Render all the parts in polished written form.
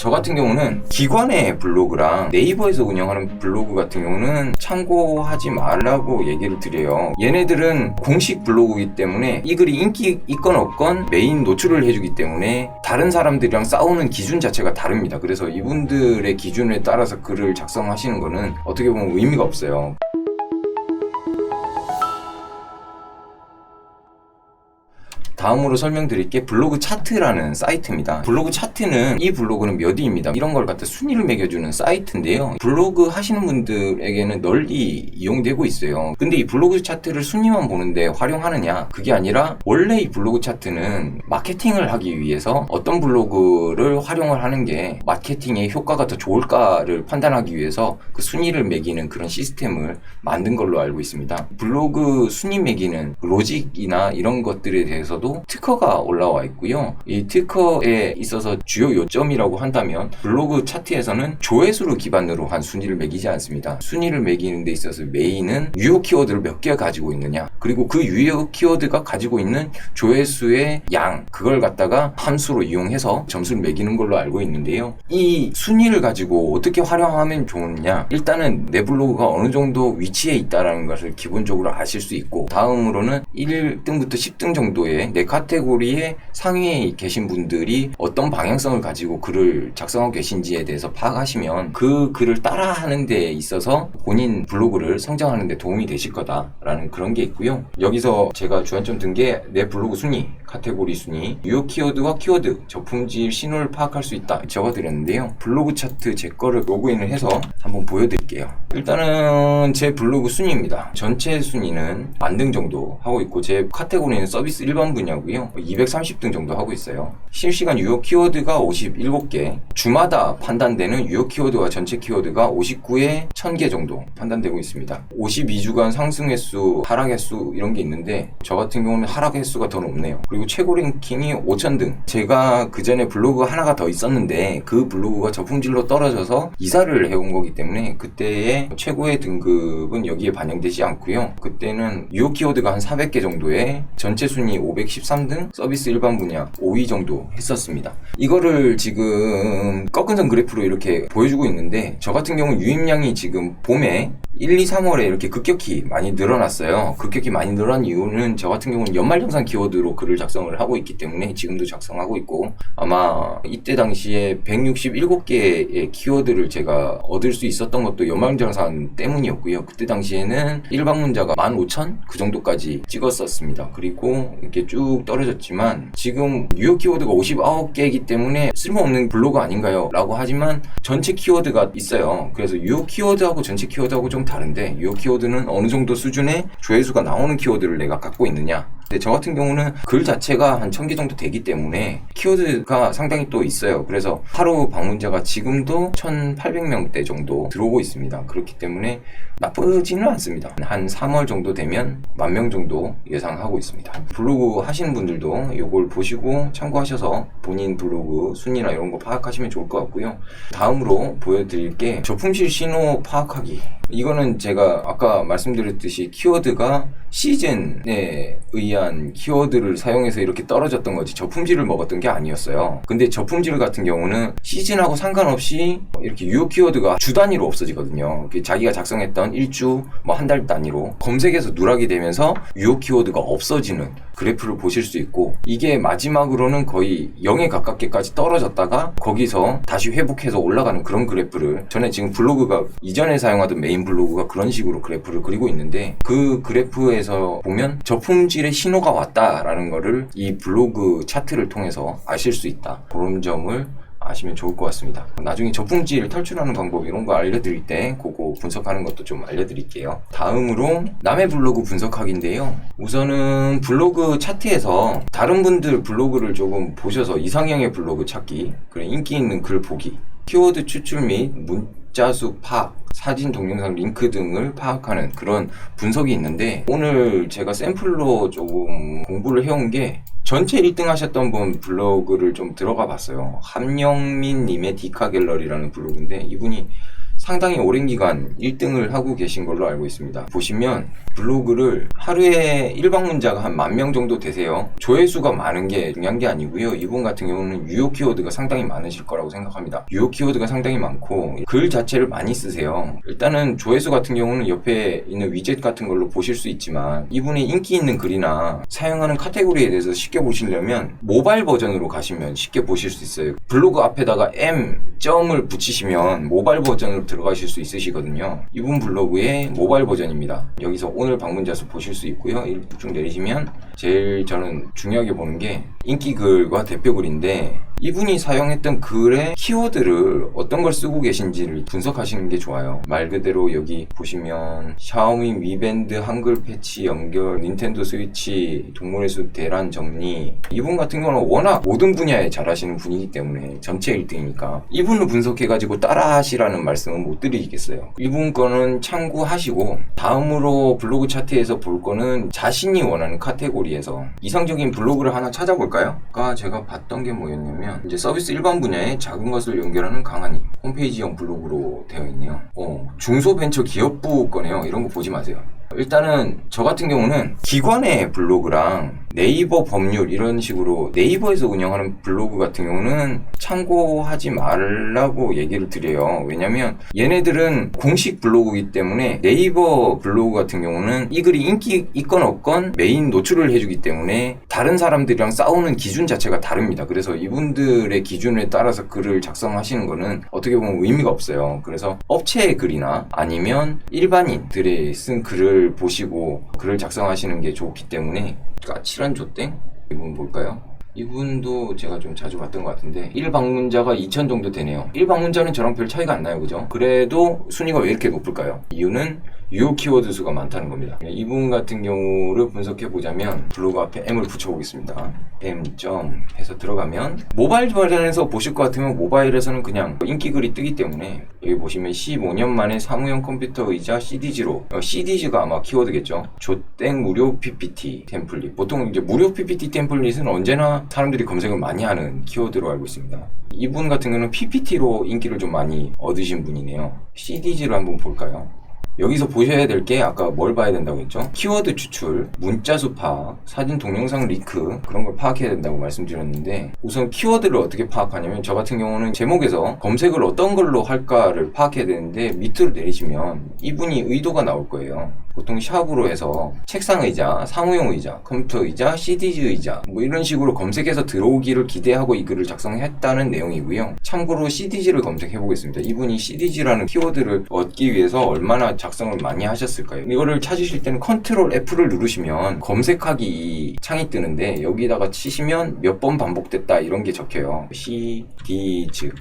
저 같은 경우는 기관의 블로그랑 네이버에서 운영하는 블로그 같은 경우는 참고하지 말라고 얘기를 드려요. 얘네들은 공식 블로그이기 때문에 이 글이 인기 있건 없건 메인 노출을 해주기 때문에 다른 사람들이랑 싸우는 기준 자체가 다릅니다. 그래서 이분들의 기준에 따라서 글을 작성하시는 거는 어떻게 보면 의미가 없어요. 다음으로 설명드릴 게 블로그 차트라는 사이트입니다. 블로그 차트는 이 블로그는 몇 위입니다. 이런 걸 갖다 순위를 매겨주는 사이트인데요. 블로그 하시는 분들에게는 널리 이용되고 있어요. 근데 이 블로그 차트를 순위만 보는데 활용하느냐? 그게 아니라 원래 이 블로그 차트는 마케팅을 하기 위해서 어떤 블로그를 활용을 하는 게 마케팅의 효과가 더 좋을까를 판단하기 위해서 그 순위를 매기는 그런 시스템을 만든 걸로 알고 있습니다. 블로그 순위 매기는 로직이나 이런 것들에 대해서도 특허가 올라와 있고요. 이 특허에 있어서 주요 요점이라고 한다면 블로그 차트에서는 조회수를 기반으로 한 순위를 매기지 않습니다. 순위를 매기는 데 있어서 메인은 유효 키워드를 몇 개 가지고 있느냐, 그리고 그 유효 키워드가 가지고 있는 조회수의 양, 그걸 갖다가 함수로 이용해서 점수를 매기는 걸로 알고 있는데요. 이 순위를 가지고 어떻게 활용하면 좋느냐, 일단은 내 블로그가 어느 정도 위치에 있다는 것을 기본적으로 아실 수 있고, 다음으로는 1등부터 10등 정도의 내 카테고리의 상위에 계신 분들이 어떤 방향성을 가지고 글을 작성하고 계신지에 대해서 파악하시면 그 글을 따라하는 데 있어서 본인 블로그를 성장하는 데 도움이 되실 거다라는 그런 게 있고요. 여기서 제가 주안점 든 게 내 블로그 순위, 카테고리 순위, 유효 키워드와 키워드, 저품질 신호를 파악할 수 있다 적어드렸는데요. 블로그 차트 제 거를 로그인을 해서 한번 보여드릴게요. 일단은 제 블로그 순위입니다. 전체 순위는 만등 정도 하고 있고, 제 카테고리는 서비스 일반 분야고요. 230등 정도 하고 있어요. 실시간 유효 키워드가 57개, 주마다 판단되는 유효 키워드와 전체 키워드가 59에 1000개 정도 판단되고 있습니다. 52주간 상승 횟수, 하락 횟수 이런 게 있는데 저 같은 경우는 하락 횟수가 더 높네요. 그리고 최고 랭킹이 5000등. 제가 그 전에 블로그 하나가 더 있었는데 그 블로그가 저품질로 떨어져서 이사를 해온 거기 때문에 그때의 최고의 등급은 여기에 반영되지 않고요. 그때는 유효 키워드가 한 400개 정도에 전체 순위 513등, 서비스 일반 분야 5위 정도 했었습니다. 이거를 지금 꺾은선 그래프로 이렇게 보여주고 있는데, 저 같은 경우는 유입량이 지금 봄에 1, 2, 3월에 이렇게 급격히 많이 늘어났어요. 급격히 많이 늘어난 이유는 저 같은 경우는 연말정산 키워드로 글을 작성을 하고 있기 때문에 지금도 작성하고 있고, 아마 이때 당시에 167개의 키워드를 제가 얻을 수 있었던 것도 연말정산 때문이었고요. 그때 당시에는 일방문자가 15,000? 그 정도까지 찍었었습니다. 그리고 이렇게 쭉 떨어졌지만 지금 유효 키워드가 59개이기 때문에 쓸모없는 블로그 아닌가요? 라고 하지만 전체 키워드가 있어요. 그래서 유효 키워드하고 전체 키워드하고 좀 다른데, 유효 키워드는 어느 정도 수준의 조회수가 나오는 키워드를 내가 갖고 있느냐. 근데 저 같은 경우는 글 자체가 한 1000개 정도 되기 때문에 키워드가 상당히 또 있어요. 그래서 하루 방문자가 지금도 1800명대 정도 들어오고 있습니다. 그렇기 때문에 나쁘지는 않습니다. 한 3월 정도 되면 10,000명 정도 예상하고 있습니다. 블로그 하시는 분들도 이걸 보시고 참고하셔서 본인 블로그 순위나 이런 거 파악하시면 좋을 것 같고요. 다음으로 보여드릴 게 저품질 신호 파악하기. 이거는 제가 아까 말씀드렸듯이 키워드가 시즌에 의한 키워드를 사용해서 이렇게 떨어졌던 거지 저품질을 먹었던 게 아니었어요. 근데 저품질 같은 경우는 시즌하고 상관없이 이렇게 유효 키워드가 주 단위로 없어지거든요. 자기가 작성했던 일주, 한 달 단위로 검색에서 누락이 되면서 유효 키워드가 없어지는 그래프를 보실 수 있고, 이게 마지막으로는 거의 0에 가깝게까지 떨어졌다가 거기서 다시 회복해서 올라가는 그런 그래프를, 전에 지금 블로그가 이전에 사용하던 메인 블로그가 그런 식으로 그래프를 그리고 있는데, 그 그래프에서 보면 저품질의 신호가 왔다라는 거를 이 블로그 차트를 통해서 아실 수 있다. 그런 점을 아시면 좋을 것 같습니다. 나중에 저품질 탈출하는 방법 이런 거 알려드릴 때 그거 분석하는 것도 좀 알려드릴게요. 다음으로 남의 블로그 분석하기인데요. 우선은 블로그 차트에서 다른 분들 블로그를 조금 보셔서 이상형의 블로그 찾기, 그리고 인기 있는 글 보기, 키워드 추출 및 문자수 파악, 사진, 동영상, 링크 등을 파악하는 그런 분석이 있는데, 오늘 제가 샘플로 조금 공부를 해온 게 전체 1등 하셨던 분 블로그를 좀 들어가 봤어요. 함영민 님의 디카 갤러리라는 블로그인데, 이분이 상당히 오랜 기간 1등을 하고 계신 걸로 알고 있습니다. 보시면 블로그를 하루에 일방 문자가 한 10,000명 정도 되세요. 조회수가 많은 게 중요한 게 아니고요. 이분 같은 경우는 유효 키워드가 상당히 많으실 거라고 생각합니다. 유효 키워드가 상당히 많고 글 자체를 많이 쓰세요. 일단은 조회수 같은 경우는 옆에 있는 위젯 같은 걸로 보실 수 있지만 이분이 인기 있는 글이나 사용하는 카테고리에 대해서 쉽게 보시려면 모바일 버전으로 가시면 쉽게 보실 수 있어요. 블로그 앞에다가 점을 붙이시면 모바일 버전으로 들어가실 수 있으시거든요. 이분 블로그의 모바일 버전입니다. 여기서 오늘 방문자 수 보실 수 있고요. 쭉 내리시면 제일 저는 중요하게 보는 게 인기 글과 대표 글인데 이분이 사용했던 글의 키워드를 어떤 걸 쓰고 계신지를 분석하시는 게 좋아요. 말 그대로 여기 보시면 샤오미 미밴드 한글 패치 연결, 닌텐도 스위치, 동물의 숲 대란 정리. 이분 같은 경우는 워낙 모든 분야에 잘하시는 분이기 때문에 전체 1등이니까 이분을 분석해가지고 따라 하시라는 말씀은 못 드리겠어요. 이분 거는 참고하시고 다음으로 블로그 차트에서 볼 거는 자신이 원하는 카테고리에서 이상적인 블로그를 하나 찾아볼까요? 아까 제가 봤던 게 뭐였냐면 이제 서비스 일반 분야에 작은 것을 연결하는 강한 힘 홈페이지형 블로그로 되어 있네요. 중소벤처 기업부 거네요. 이런 거 보지 마세요. 일단은 저 같은 경우는 기관의 블로그랑 네이버 법률 이런 식으로 네이버에서 운영하는 블로그 같은 경우는 참고하지 말라고 얘기를 드려요. 왜냐면 얘네들은 공식 블로그이기 때문에 네이버 블로그 같은 경우는 이 글이 인기 있건 없건 메인 노출을 해주기 때문에 다른 사람들이랑 싸우는 기준 자체가 다릅니다. 그래서 이분들의 기준에 따라서 글을 작성하시는 거는 어떻게 보면 의미가 없어요. 그래서 업체의 글이나 아니면 일반인들의 쓴 글을 보시고 글을 작성하시는 게 좋기 때문에 까칠한 조땡? 이분 볼까요? 이분도 제가 좀 자주 봤던 것 같은데 1방문자가 2,000 정도 되네요. 1방문자는 저랑 별 차이가 안 나요. 그죠? 그래도 순위가 왜 이렇게 높을까요? 이유는 유효 키워드 수가 많다는 겁니다. 이분 같은 경우를 분석해 보자면 블로그 앞에 M을 붙여보겠습니다. M 해서 들어가면 모바일 버전에서 보실 것 같으면 모바일에서는 그냥 인기 글이 뜨기 때문에 여기 보시면 15년 만에 사무용 컴퓨터 의자 CDG로 CDG가 아마 키워드겠죠. 조땡 무료 PPT 템플릿. 보통 이제 무료 PPT 템플릿은 언제나 사람들이 검색을 많이 하는 키워드로 알고 있습니다. 이분 같은 경우는 PPT로 인기를 좀 많이 얻으신 분이네요. CDG를 한번 볼까요? 여기서 보셔야 될 게 아까 뭘 봐야 된다고 했죠? 키워드 추출, 문자 수 파악, 사진 동영상 링크 그런 걸 파악해야 된다고 말씀드렸는데 우선 키워드를 어떻게 파악하냐면 저 같은 경우는 제목에서 검색을 어떤 걸로 할까를 파악해야 되는데 밑으로 내리시면 이분이 의도가 나올 거예요. 보통 샵으로 해서 책상 의자, 사무용 의자, 컴퓨터 의자, CDG 의자 뭐 이런 식으로 검색해서 들어오기를 기대하고 이 글을 작성했다는 내용이고요. 참고로 CDG를 검색해 보겠습니다. 이분이 CDG라는 키워드를 얻기 위해서 얼마나 작성을 많이 하셨을까요? 이거를 찾으실 때는 컨트롤 F를 누르시면 검색하기 창이 뜨는데 여기다가 치시면 몇 번 반복됐다 이런 게 적혀요.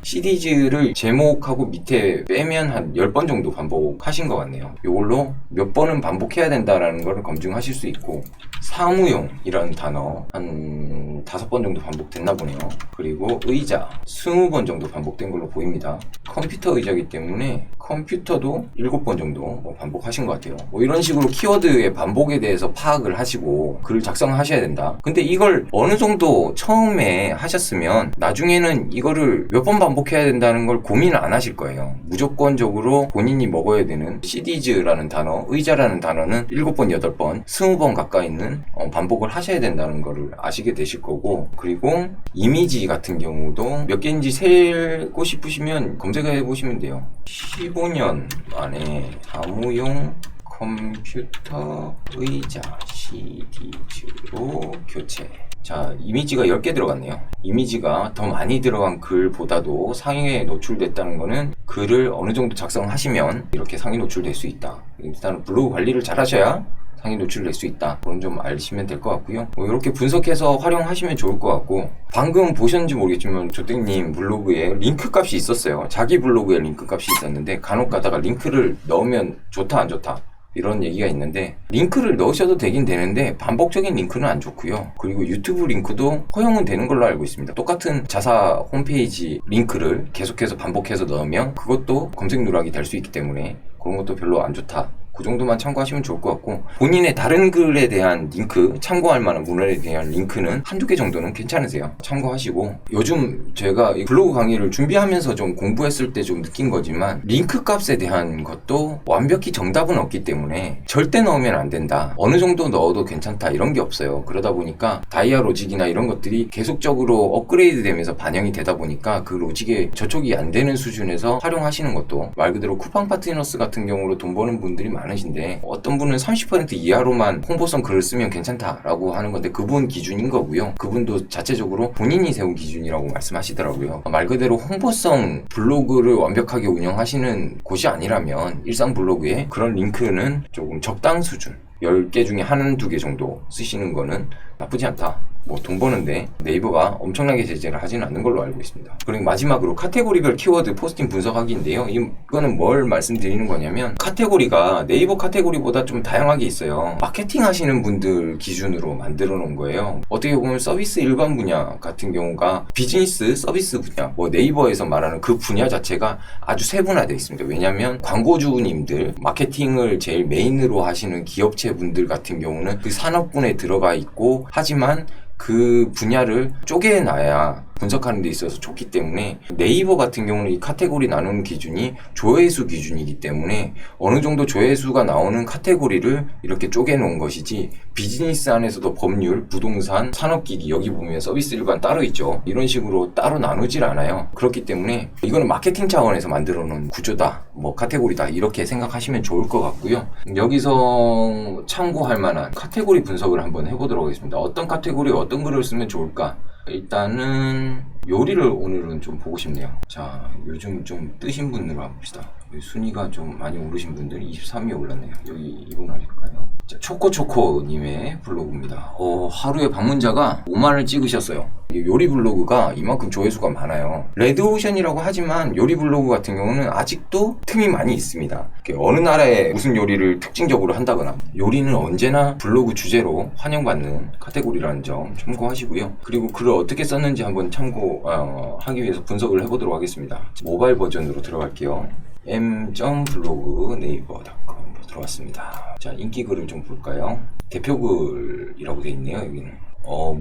CDG를 제목하고 밑에 빼면 한 10번 정도 반복하신 것 같네요. 이걸로 몇 번은 반복해야 된다라는 걸 검증하실 수 있고 사무용이라는 단어 한 5번 정도 반복됐나 보네요. 그리고 의자 20번 정도 반복된 걸로 보입니다. 컴퓨터 의자이기 때문에 컴퓨터도 7번 정도 반복하신 것 같아요. 뭐 이런 식으로 키워드의 반복에 대해서 파악을 하시고 글을 작성하셔야 된다. 근데 이걸 어느 정도 처음에 하셨으면 나중에는 이거를 몇 번 반복해야 된다는 걸 고민을 안 하실 거예요. 무조건적으로 본인이 먹어야 되는 CDG라는 단어, 의자라는 단어는 7번, 8번, 20번 가까이는 반복을 하셔야 된다는 거를 아시게 되실 거고 그리고 이미지 같은 경우도 몇 개인지 세고 싶으시면 검색해 보시면 돼요. 15년 만에 사무용 컴퓨터 의자 CDG로 교체. 자, 이미지가 10개 들어갔네요. 이미지가 더 많이 들어간 글보다도 상위에 노출됐다는 거는 글을 어느 정도 작성하시면 이렇게 상위 노출될 수 있다. 일단 블로그 관리를 잘 하셔야 상위 노출될 수 있다. 그건 좀 아시면 될 것 같고요. 이렇게 분석해서 활용하시면 좋을 것 같고 방금 보셨는지 모르겠지만 조땡님 블로그에 링크 값이 있었어요. 자기 블로그에 링크 값이 있었는데 간혹 가다가 링크를 넣으면 좋다 안 좋다 이런 얘기가 있는데 링크를 넣으셔도 되긴 되는데 반복적인 링크는 안 좋고요. 그리고 유튜브 링크도 허용은 되는 걸로 알고 있습니다. 똑같은 자사 홈페이지 링크를 계속해서 반복해서 넣으면 그것도 검색 누락이 될 수 있기 때문에 그런 것도 별로 안 좋다 그 정도만 참고하시면 좋을 것 같고, 본인의 다른 글에 대한 링크, 참고할 만한 문헌에 대한 링크는 한두 개 정도는 괜찮으세요. 참고하시고, 요즘 제가 이 블로그 강의를 준비하면서 좀 공부했을 때 좀 느낀 거지만, 링크 값에 대한 것도 완벽히 정답은 없기 때문에 절대 넣으면 안 된다, 어느 정도 넣어도 괜찮다, 이런 게 없어요. 그러다 보니까 다이아 로직이나 이런 것들이 계속적으로 업그레이드 되면서 반영이 되다 보니까 그 로직에 저촉이 안 되는 수준에서 활용하시는 것도, 말 그대로 쿠팡 파트너스 같은 경우로 돈 버는 분들이 많으신데, 어떤 분은 30% 이하로만 홍보성 글을 쓰면 괜찮다라고 하는 건데, 그분 기준인 거고요. 그분도 자체적으로 본인이 세운 기준이라고 말씀하시더라고요. 말 그대로 홍보성 블로그를 완벽하게 운영하시는 곳이 아니라면 일상 블로그에 그런 링크는 조금 적당 수준, 10개 중에 한두 개 정도 쓰시는 거는 나쁘지 않다. 뭐 돈 버는데 네이버가 엄청나게 제재를 하지는 않는 걸로 알고 있습니다. 그리고 마지막으로 카테고리별 키워드 포스팅 분석하기인데요. 이거는 뭘 말씀드리는 거냐면, 카테고리가 네이버 카테고리보다 좀 다양하게 있어요. 마케팅 하시는 분들 기준으로 만들어 놓은 거예요. 어떻게 보면 서비스 일반 분야 같은 경우가 비즈니스 서비스 분야, 뭐 네이버에서 말하는 그 분야 자체가 아주 세분화되어 있습니다. 왜냐하면 광고주님들, 마케팅을 제일 메인으로 하시는 기업체 분들 같은 경우는 그 산업군에 들어가 있고, 하지만 그 분야를 쪼개놔야 분석하는 데 있어서 좋기 때문에, 네이버 같은 경우는 이 카테고리 나누는 기준이 조회수 기준이기 때문에 어느 정도 조회수가 나오는 카테고리를 이렇게 쪼개놓은 것이지, 비즈니스 안에서도 법률, 부동산, 산업기기, 여기 보면 서비스 일반 따로 있죠. 이런 식으로 따로 나누질 않아요. 그렇기 때문에 이거는 마케팅 차원에서 만들어 놓은 구조다, 뭐 카테고리다, 이렇게 생각하시면 좋을 것 같고요. 여기서 참고할 만한 카테고리 분석을 한번 해보도록 하겠습니다. 어떤 카테고리에 어떤 글을 쓰면 좋을까? 일단은 요리를 오늘은 좀 보고 싶네요. 자, 요즘 좀 뜨신 분으로 한번 봅시다. 순위가 좀 많이 오르신 분들이 23위에 올랐네요. 여기 이분 아닐까요? 자, 초코초코님의 블로그입니다. 하루에 방문자가 5만을 찍으셨어요. 요리 블로그가 이만큼 조회수가 많아요. 레드오션이라고 하지만 요리 블로그 같은 경우는 아직도 틈이 많이 있습니다. 어느 나라에 무슨 요리를 특징적으로 한다거나, 요리는 언제나 블로그 주제로 환영받는 카테고리라는 점 참고하시고요. 그리고 글을 어떻게 썼는지 한번 참고하기 위해서 분석을 해보도록 하겠습니다. 모바일 버전으로 들어갈게요. m.블로그 네이버.com 들어왔습니다. 자, 인기 글을 좀 볼까요? 대표글이라고 되어 있네요. 여기는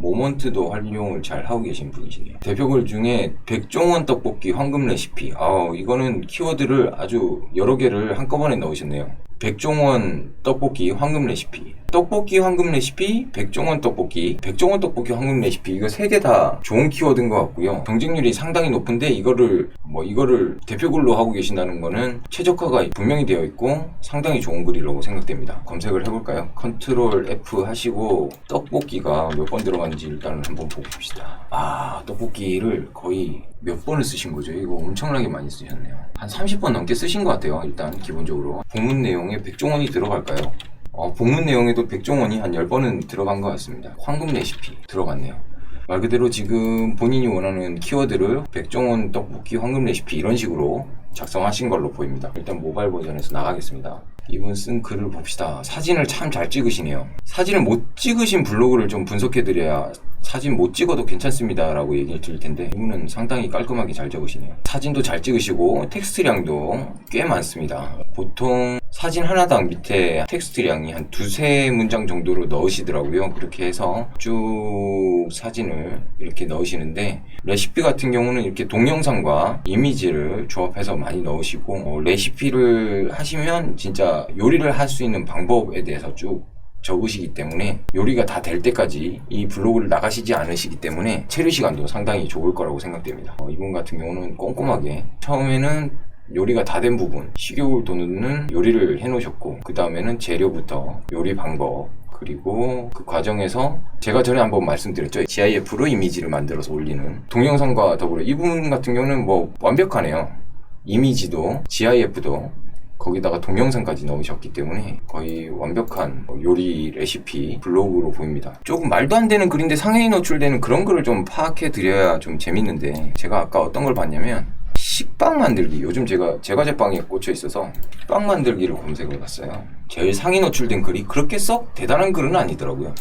모먼트도 활용을 잘 하고 계신 분이시네요. 대표글 중에 백종원 떡볶이 황금 레시피, 이거는 키워드를 아주 여러 개를 한꺼번에 넣으셨네요. 백종원 떡볶이 황금 레시피, 떡볶이 황금 레시피, 백종원 떡볶이, 백종원 떡볶이 황금 레시피, 이거 세 개 다 좋은 키워드인 것 같고요. 경쟁률이 상당히 높은데 이거를 대표글로 하고 계신다는 거는 최적화가 분명히 되어 있고 상당히 좋은 글이라고 생각됩니다. 검색을 해볼까요? 컨트롤 F 하시고 떡볶이가 몇 번 들어갔는지 일단 한번 보고 봅시다. 떡볶이를 거의 몇 번을 쓰신 거죠? 이거 엄청나게 많이 쓰셨네요. 한 30번 넘게 쓰신 것 같아요. 일단 기본적으로 본문 내용에 백종원이 들어갈까요? 본문 내용에도 백종원이 한 10번은 들어간 것 같습니다. 황금 레시피 들어갔네요. 말 그대로 지금 본인이 원하는 키워드를 백종원 떡볶이 황금 레시피 이런 식으로 작성하신 걸로 보입니다. 일단 모바일 버전에서 나가겠습니다. 이분 쓴 글을 봅시다. 사진을 참 잘 찍으시네요. 사진을 못 찍으신 블로그를 좀 분석해드려야 사진 못 찍어도 괜찮습니다 라고 얘기를 드릴 텐데, 이분은 상당히 깔끔하게 잘 적으시네요. 사진도 잘 찍으시고 텍스트량도 꽤 많습니다. 보통 사진 하나당 밑에 텍스트량이 한 2-3문장 정도로 넣으시더라고요. 그렇게 해서 쭉 사진을 이렇게 넣으시는데, 레시피 같은 경우는 이렇게 동영상과 이미지를 조합해서 많이 넣으시고, 레시피를 하시면 진짜 요리를 할 수 있는 방법에 대해서 쭉 적으시기 때문에 요리가 다 될 때까지 이 블로그를 나가시지 않으시기 때문에 체류 시간도 상당히 좋을 거라고 생각됩니다. 이분 같은 경우는 꼼꼼하게 처음에는 요리가 다 된 부분, 식욕을 돋우는 요리를 해놓으셨고, 그 다음에는 재료부터 요리 방법, 그리고 그 과정에서 제가 전에 한번 말씀드렸죠. GIF로 이미지를 만들어서 올리는 동영상과 더불어 이분 같은 경우는 뭐 완벽하네요. 이미지도 GIF도 거기다가 동영상까지 넣으셨기 때문에 거의 완벽한 요리 레시피 블로그로 보입니다. 조금 말도 안 되는 글인데 상해에 노출되는 그런 글을 좀 파악해 드려야 좀 재밌는데, 제가 아까 어떤 걸 봤냐면 식빵 만들기, 요즘 제가 제과제빵에 꽂혀 있어서 식빵 만들기를 검색을 해봤어요. 제일 상위 노출된 글이 그렇게 썩 대단한 글은 아니더라고요.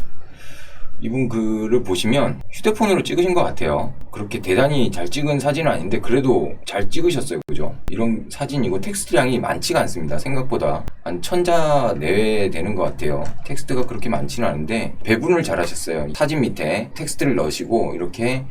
이분 글을 보시면 휴대폰으로 찍으신 것 같아요. 그렇게 대단히 잘 찍은 사진은 아닌데 그래도 잘 찍으셨어요. 그죠? 이런 사진이고 텍스트량이 많지가 않습니다. 생각보다 한 1000자 내외 되는 것 같아요. 텍스트가 그렇게 많지는 않은데 배분을 잘 하셨어요. 사진 밑에 텍스트를 넣으시고 이렇게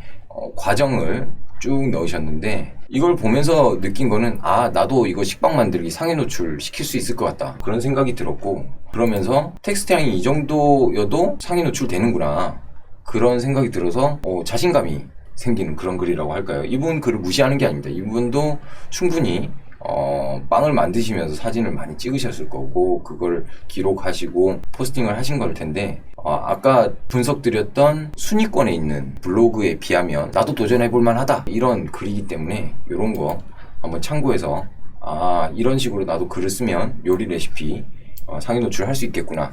과정을 쭉 넣으셨는데 이걸 보면서 느낀 거는 나도 이거 식빵 만들기 상해 노출 시킬 수 있을 것 같다 그런 생각이 들었고, 그러면서 텍스트량이 이 정도여도 상해 노출 되는구나 그런 생각이 들어서 자신감이 생기는 그런 글이라고 할까요? 이분 글을 무시하는 게 아닙니다. 이분도 충분히 빵을 만드시면서 사진을 많이 찍으셨을 거고 그걸 기록하시고 포스팅을 하신 걸 텐데 아까 분석드렸던 순위권에 있는 블로그에 비하면 나도 도전해볼 만하다 이런 글이기 때문에 이런 거 한번 참고해서 이런 식으로 나도 글을 쓰면 요리 레시피 상위 노출할 수 있겠구나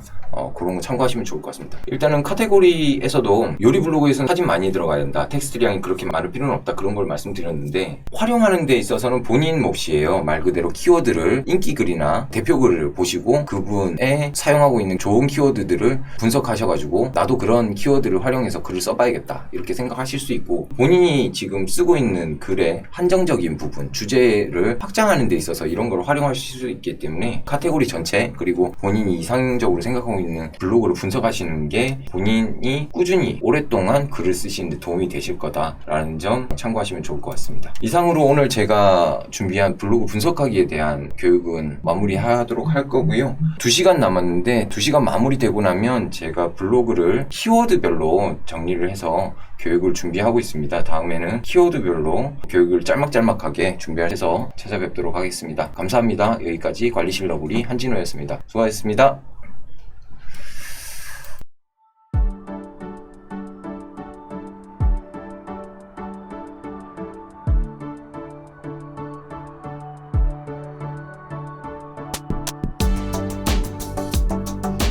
그런 거 참고하시면 좋을 것 같습니다. 일단은 카테고리에서도 요리 블로그에서는 사진 많이 들어가야 된다, 텍스트량이 그렇게 많을 필요는 없다 그런 걸 말씀드렸는데, 활용하는 데 있어서는 본인 몫이에요. 말 그대로 키워드를 인기 글이나 대표 글을 보시고 그분의 사용하고 있는 좋은 키워드들을 분석하셔가지고 나도 그런 키워드를 활용해서 글을 써봐야겠다 이렇게 생각하실 수 있고, 본인이 지금 쓰고 있는 글의 한정적인 부분 주제를 확장하는 데 있어서 이런 걸 활용하실 수 있기 때문에 카테고리 전체 그리고 본인이 이상적으로 생각하고 있는 블로그를 분석하시는 게 본인이 꾸준히 오랫동안 글을 쓰시는 데 도움이 되실 거다라는 점 참고하시면 좋을 것 같습니다. 이상으로 오늘 제가 준비한 블로그 분석하기에 대한 교육은 마무리하도록 할 거고요. 2시간 남았는데 2시간 마무리되고 나면 제가 블로그를 키워드별로 정리를 해서 교육을 준비하고 있습니다. 다음에는 키워드별로 교육을 짤막짤막하게 준비해서 찾아뵙도록 하겠습니다. 감사합니다. 여기까지 관리실 너구리 한진호였습니다. 수고하셨습니다.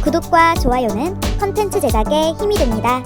구독과 좋아요는 컨텐츠 제작에 힘이 됩니다.